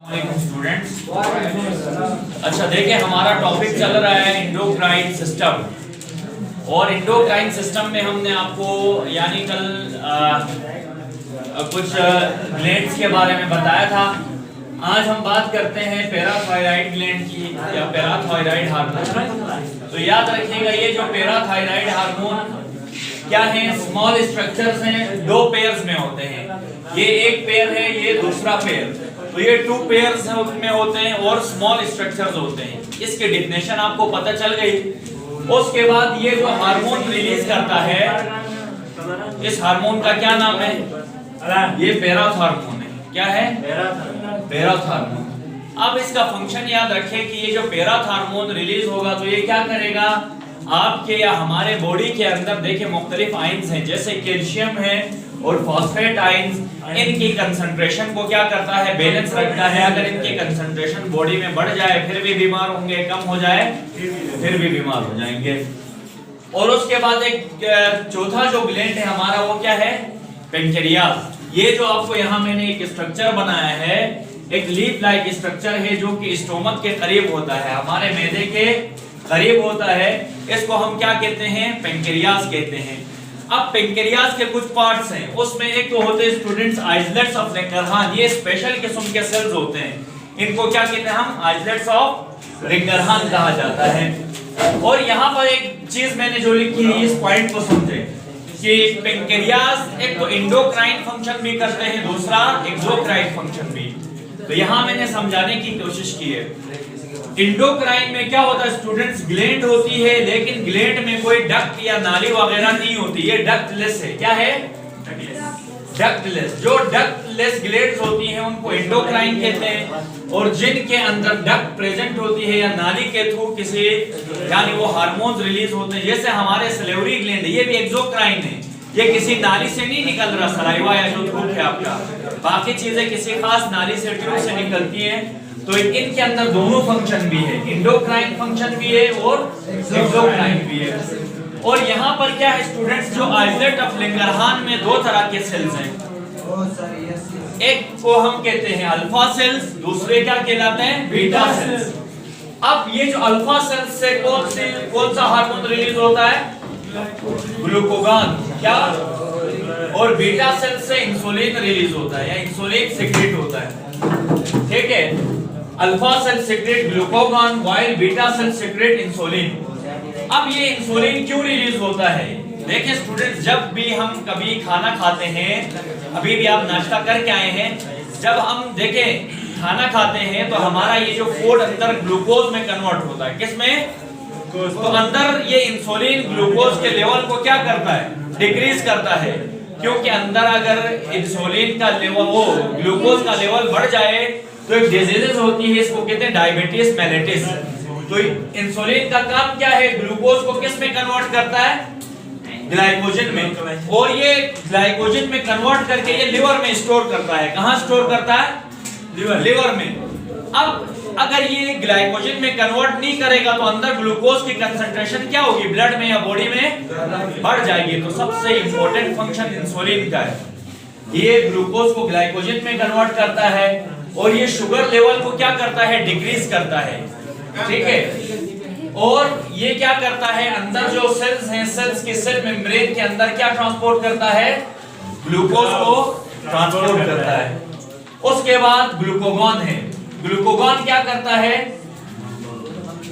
Students, अच्छा देखिए हमारा टॉपिक चल रहा है एंडोक्राइन सिस्टम। और एंडोक्राइन सिस्टम में हमने आपको यानी कल कुछ ग्लैंड्स के बारे में बताया था। आज हम बात करते हैं पैराथायराइड ग्लैंड की या पैराथायराइड हार्मोन। तो याद रखिएगा ये जो पैराथायराइड हार्मोन क्या है, स्मॉल स्ट्रक्चर्स हैं, दो पेयर्स में होते हैं। ये एक पेयर है, ये दूसरा पेयर, तो ये टू पेयर्स में होते हैं और स्मॉल स्ट्रक्चर्स होते हैं। इसकी डेफिनेशन आपको पता चल गई। उसके बाद ये जो हार्मोन रिलीज करता है, इस हार्मोन का क्या नाम है? ये पैराथ हार्मोन है। क्या है? पैराथ हार्मोन। अब इसका फंक्शन याद रखें कि ये जो पैराथ हार्मोन रिलीज होगा तो ये क्या करेगा, आपके या हमारे बॉडी के अंदर देखिए मुख्तलिफ आयंस हैं, जैसे कैल्शियम है और फॉस्फेट आयंस। इनकी कंसंट्रेशन को क्या करता है, बैलेंस रखता है। अगर इनके कंसंट्रेशन बॉडी में बढ़ जाए फिर भी बीमार होंगे, कम हो जाए फिर भी बीमार हो जाएंगे। और उसके बाद एक चौथा जो ग्लैंड है हमारा, वो क्या है? पेनक्रियास। ये जो आपको यहाँ मैंने एक स्ट्रक्चर बनाया है, एक लीफ लाइक स्ट्रक्चर है जो कि स्टोमक के करीब होता है, हमारे मैदे के करीब होता है। इसको हम क्या कहते हैं? पेनक्रियास कहते हैं। अब पेनक्रियास के कुछ पार्ट्स हैं, उसमें एक तो होते हैं स्टूडेंट्स आइसलेट्स ऑफ रिंगरहान। ये स्पेशल किस्म के सेल्स होते हैं, इनको क्या कहते हैं हम? आइसलेट्स ऑफ रिंगरहान कहा जाता है। और यहाँ पर एक चीज मैंने जो लिखी है, इस पॉइंट को समझे कि पेनक्रियास एक तो एंडोक्राइन फंक्शन भी करते हैं, दूसरा एक्सोक्राइन फंक्शन भी। तो यहाँ मैंने समझाने की कोशिश की है। एंडोक्राइन में क्या होता है स्टूडेंट्स, ग्लैंड होती है, लेकिन ग्लैंड में कोई डक्ट या नाली वगैरह नहीं होती, ये डक्टलेस है। क्या है? डक्टलेस। जो डक्टलेस ग्लैंड्स होती हैं उनको एंडोक्राइन कहते हैं। और जिनके अंदर डक्ट प्रेजेंट होती है या नाली के थ्रू किसी यानी वो हार्मोन्स रिलीज होते हैं, जैसे हमारे सलेवरी ग्लैंड, ये भी एक्सोक्राइन है। ये किसी नाली से नहीं निकल रहा, सलाइवा या जो थ्रू है आपका, बाकी चीजें किसी खास नाली से ट्यूब से निकलती हैं। तो इनके अंदर दोनों फंक्शन भी है, एंडोक्राइन फंक्शन भी है और एक्सोक्राइन भी है। और यहाँ पर क्या है स्टूडेंट्स, जो आइसलेट ऑफ रिंगरहान में दो तरह के सेल्स हैं। एक को हम कहते हैं अल्फा सेल्स, दूसरे क्या कहलाते हैं? Beta cells. अब ये जो अल्फा सेल्स से कौन सा हार्मोन रिलीज होता है? ग्लूकागॉन। क्या? और बीटा सेल्स से इंसुलिन रिलीज होता है या इंसुलिन सीक्रेट होता है। ठीक है, alpha cell secrete glucagon while beta cell secrete insulin. अब ये इंसुलिन क्यों रिलीज होता है? देखिए स्टूडेंट्स, जब भी हम कभी खाना खाते हैं, अभी भी आप नाश्ता करके आए हैं, जब हम देखें खाना खाते हैं तो हमारा ये जो फूड अंदर ग्लूकोज में कन्वर्ट होता है। किस में? तो अंदर ये इंसुलिन ग्लूकोज के लेवल को क्या करता है? डिक्रीज करता है। क्योंकि अंदर अगर इंसुलिन का लेवल, वो ग्लूकोज का लेवल बढ़ जाए तो एक डिजीज होती है, इसको कहते हैं डायबिटीज मेलिटस। तो इंसुलिन का काम क्या है? ग्लूकोज को किस में कन्वर्ट करता है? ग्लाइकोजन में। और ये ग्लाइकोजन में कन्वर्ट करके ये लिवर में स्टोर करता है। कहाँ स्टोर करता है? लिवर में। अब अगर ये ग्लाइकोजन में कन्वर्ट नहीं करेगा तो अंदर ग्लूकोज की कंसंट्रेशन क्या होगी? ब्लड में या बॉडी में बढ़ जाएगी। तो सबसे इंपॉर्टेंट फंक्शन इंसुलिन का है, ये ग्लूकोज को ग्लाइकोजन में कन्वर्ट करता है और ये शुगर लेवल को क्या करता है? डिक्रीज करता है। ठीक है, और ये क्या करता है? अंदर जो सेल्स हैं, सेल्स की सेल मेम्ब्रेन के अंदर क्या ट्रांसपोर्ट करता है? ग्लूकोज को ट्रांसपोर्ट करता है। उसके बाद ग्लूकागॉन है। ग्लूकागॉन क्या करता है?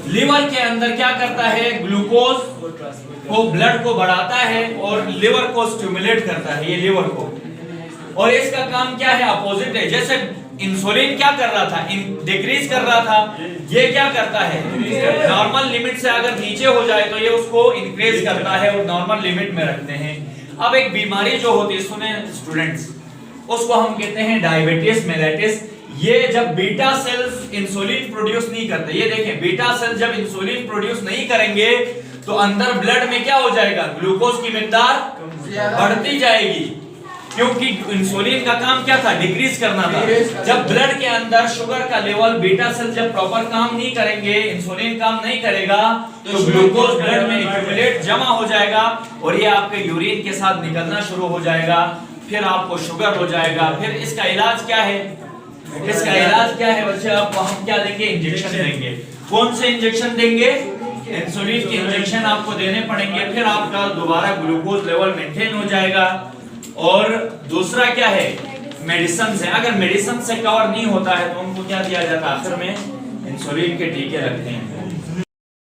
लिवर के अंदर क्या करता है? ग्लूकोज को, ब्लड को बढ़ाता है और लिवर को स्टिमुलेट करता है, ये लिवर को। और इसका काम क्या है? अपोजिट है। जैसे इंसुलिन क्या कर रहा था? डिक्रीज कर रहा था, ये क्या करता है? नॉर्मल लिमिट से अगर नीचे हो जाए तो ये उसको इंक्रीज करता है और नॉर्मल लिमिट में रखते हैं। अब एक बीमारी जो होती है, सुने स्टूडेंट्स, उसको हम कहते हैं डायबिटीज मेलिटस। ये जब बीटा सेल्स इंसुलिन प्रोड्यूस नहीं करते, ये देखें बीटा सेल्स जब इंसुलिन प्रोड्यूस नहीं करेंगे तो अंदर ब्लड में क्या हो जाएगा? ग्लूकोज की मिकदार बढ़ती जाएगी, क्योंकि इंसुलिन का काम क्या था? डिक्रीज करना था। जब ब्लड के अंदर शुगर का लेवल, बीटा सेल जब प्रॉपर काम नहीं करेंगे, इंसुलिन काम नहीं करेगा, तो ग्लूकोज ब्लड में एक्यूमुलेट जमा हो जाएगा और ये आपके यूरिन के साथ निकलना शुरू हो जाएगा, फिर आपको शुगर हो जाएगा। फिर इसका इलाज क्या है? इसका इलाज क्या है बच्चे? आपको हम क्या देंगे? इंजेक्शन देंगे। कौन से इंजेक्शन देंगे? इंसुलिन के इंजेक्शन आपको देने पड़ेंगे, फिर आपका दोबारा ग्लूकोज लेवल मेंटेन हो जाएगा। और दूसरा क्या है? मेडिसिन से। अगर मेडिसिन से कवर नहीं होता है तो उनको क्या दिया जाता है? आखिर में इंसुलिन के टीके लगते हैं।